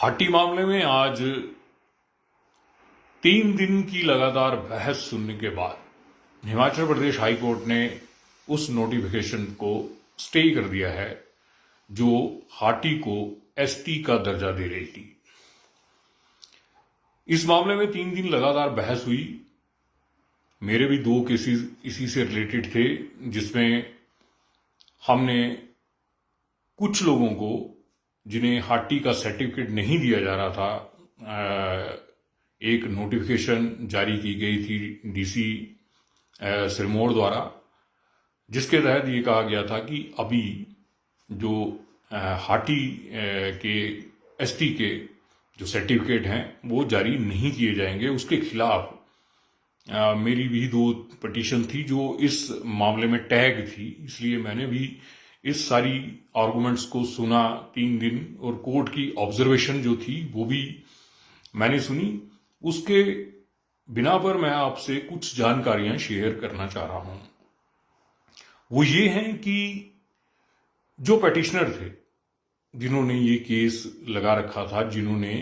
हाटी मामले में आज 3 दिन की लगातार बहस सुनने के बाद हिमाचल प्रदेश हाई कोर्ट ने उस नोटिफिकेशन को स्टे कर दिया है जो हाटी को एसटी का दर्जा दे रही थी। इस मामले में 3 दिन लगातार बहस हुई। मेरे भी 2 केसेस इसी से रिलेटेड थे, जिसमें हमने कुछ लोगों को जिन्हें हाटी का सर्टिफिकेट नहीं दिया जा रहा था, एक नोटिफिकेशन जारी की गई थी डीसी सिरमौर द्वारा, जिसके तहत ये कहा गया था कि अभी जो हाटी के एसटी के जो सर्टिफिकेट हैं वो जारी नहीं किए जाएंगे। उसके खिलाफ मेरी भी 2 पिटीशन थी जो इस मामले में टैग थी, इसलिए मैंने भी इस सारी आर्गुमेंट्स को सुना 3 दिन, और कोर्ट की ऑब्जर्वेशन जो थी वो भी मैंने सुनी। उसके बिना पर मैं आपसे कुछ जानकारियां शेयर करना चाह रहा हूं। वो ये हैं कि जो पिटिशनर थे जिन्होंने ये केस लगा रखा था, जिन्होंने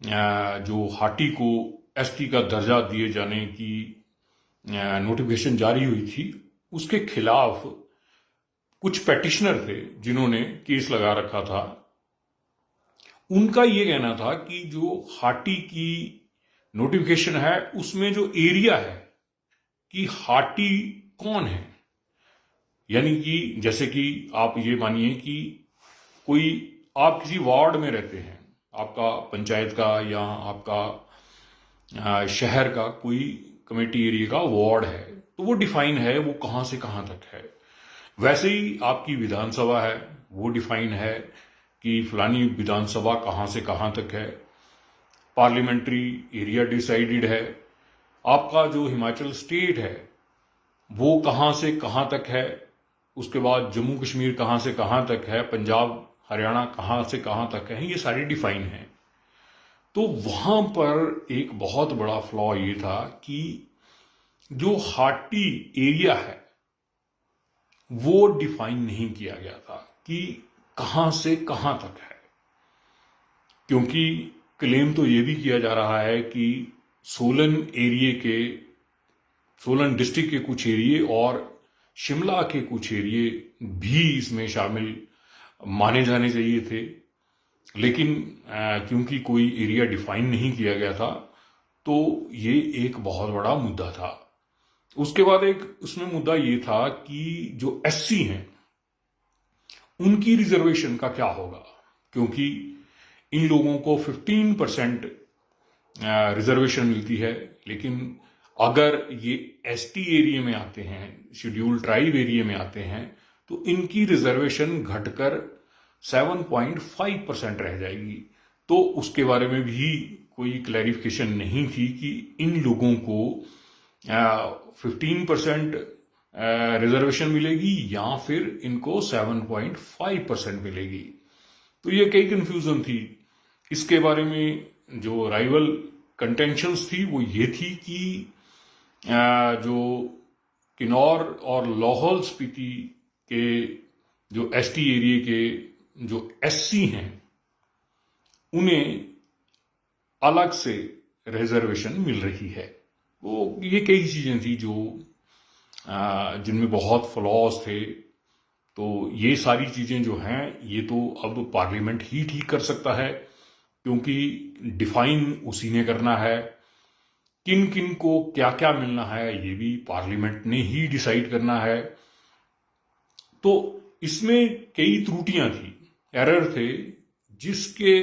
जो हाटी को एसटी का दर्जा दिए जाने की नोटिफिकेशन जारी हुई थी, उसके खिलाफ कुछ पिटिशनर थे जिन्होंने केस लगा रखा था। उनका ये कहना था कि जो हाटी की नोटिफिकेशन है उसमें जो एरिया है कि हाटी कौन है, यानी कि जैसे कि आप ये मानिए कि कोई आप किसी वार्ड में रहते हैं, आपका पंचायत का या आपका शहर का कोई कमेटी एरिया का वार्ड है, तो वो डिफाइन है वो कहां से कहां तक है। वैसे ही आपकी विधानसभा है, वो डिफाइन है कि फलानी विधानसभा कहां से कहां तक है। पार्लियामेंट्री एरिया डिसाइडेड है। आपका जो हिमाचल स्टेट है वो कहां से कहां तक है। उसके बाद जम्मू कश्मीर कहां से कहां तक है, पंजाब हरियाणा कहां से कहां तक है, ये सारी डिफाइन है। तो वहां पर एक बहुत बड़ा फ्लॉ ये था कि जो हाटी एरिया है वो डिफाइन नहीं किया गया था कि कहां से कहां तक है, क्योंकि क्लेम तो ये भी किया जा रहा है कि सोलन डिस्ट्रिक्ट के कुछ एरिए और शिमला के कुछ एरिए भी इसमें शामिल माने जाने चाहिए थे, लेकिन क्योंकि कोई एरिया डिफाइन नहीं किया गया था तो ये एक बहुत बड़ा मुद्दा था। उसके बाद एक उसमें मुद्दा ये था कि जो एससी हैं उनकी रिजर्वेशन का क्या होगा, क्योंकि इन लोगों को 15% रिजर्वेशन मिलती है, लेकिन अगर ये एसटी एरिया में आते हैं, शेड्यूल ट्राइब एरिया में आते हैं, तो इनकी रिजर्वेशन घटकर 7.5% रह जाएगी। तो उसके बारे में भी कोई क्लैरिफिकेशन नहीं थी कि इन लोगों को 15% रिजर्वेशन मिलेगी या फिर इनको 7.5% मिलेगी। तो ये कई कंफ्यूजन थी। इसके बारे में जो राइवल कंटेंशंस थी वो ये थी कि जो किन्नौर और लाहौल स्पीति के जो एसटी एरिया के जो एससी हैं उन्हें अलग से रिजर्वेशन मिल रही है। तो ये कई चीजें थी जो जिनमें बहुत फ्लॉज थे। तो ये सारी चीजें जो हैं ये तो अब पार्लियामेंट ही ठीक कर सकता है, क्योंकि डिफाइन उसी ने करना है। किन किन को क्या क्या मिलना है ये भी पार्लियामेंट ने ही डिसाइड करना है। तो इसमें कई त्रुटियां थी, एरर थे, जिसके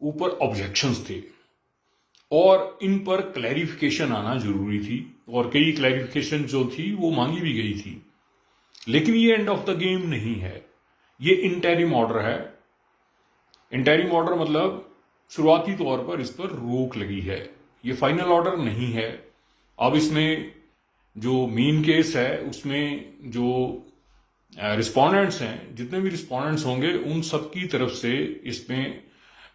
ऊपर ऑब्जेक्शंस थे और इन पर क्लैरिफिकेशन आना जरूरी थी, और कई क्लैरिफिकेशन जो थी वो मांगी भी गई थी। लेकिन ये एंड ऑफ द गेम नहीं है, ये इंटरिम ऑर्डर है। इंटरिम ऑर्डर मतलब शुरुआती तौर पर इस पर रोक लगी है, ये फाइनल ऑर्डर नहीं है। अब इसमें जो मेन केस है उसमें जो रिस्पोंडेंट्स हैं, जितने भी रिस्पोंडेंट्स होंगे उन सब की तरफ से इसमें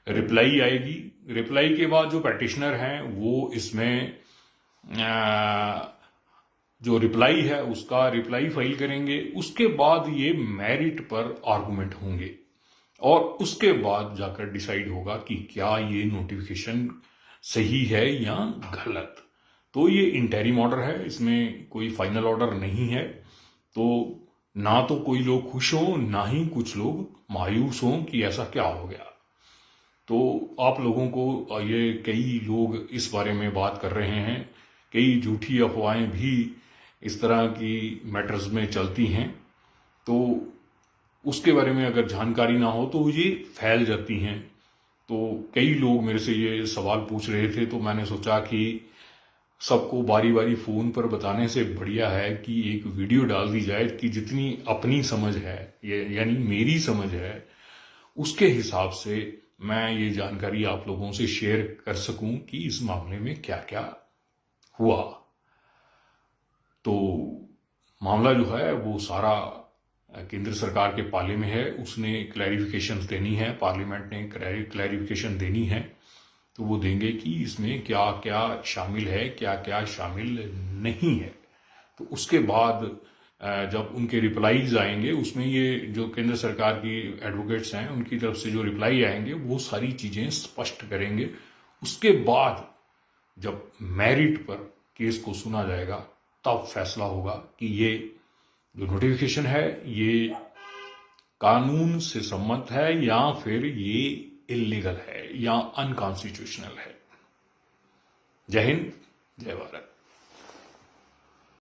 रिप्लाई आएगी। रिप्लाई के बाद जो पैटिशनर हैं वो इसमें जो रिप्लाई है उसका रिप्लाई फाइल करेंगे। उसके बाद ये मेरिट पर आर्गुमेंट होंगे। और उसके बाद जाकर डिसाइड होगा कि क्या ये नोटिफिकेशन सही है या गलत। तो ये इंटरिम ऑर्डर है, इसमें कोई फाइनल ऑर्डर नहीं है। तो ना तो कोई लोग खुश हों, ना ही कुछ लोग मायूस हों कि ऐसा क्या हो गया। तो आप लोगों को ये कई लोग इस बारे में बात कर रहे हैं, कई झूठी अफवाहें भी इस तरह की मैटर्स में चलती हैं। तो उसके बारे में अगर जानकारी ना हो तो ये फैल जाती हैं। तो कई लोग मेरे से ये सवाल पूछ रहे थे, तो मैंने सोचा कि सबको बारी बारी फोन पर बताने से बढ़िया है कि एक वीडियो डाल दी जाए कि जितनी अपनी समझ है, ये यानी मेरी समझ है, उसके हिसाब से मैं ये जानकारी आप लोगों से शेयर कर सकूं कि इस मामले में क्या क्या हुआ। तो मामला जो है वो सारा केंद्र सरकार के पाले में है, उसने क्लैरिफिकेशंस देनी है, पार्लियामेंट ने क्लैरिफिकेशन देनी है। तो वो देंगे कि इसमें क्या क्या शामिल है, क्या क्या शामिल नहीं है। तो उसके बाद जब उनके रिप्लाईज आएंगे, उसमें ये जो केंद्र सरकार की एडवोकेट्स हैं उनकी तरफ से जो रिप्लाई आएंगे वो सारी चीजें स्पष्ट करेंगे। उसके बाद जब मेरिट पर केस को सुना जाएगा तब फैसला होगा कि ये जो नोटिफिकेशन है ये कानून से सम्मत है या फिर ये इलीगल है या अनकॉन्स्टिट्यूशनल है। जय हिंद, जय भारत।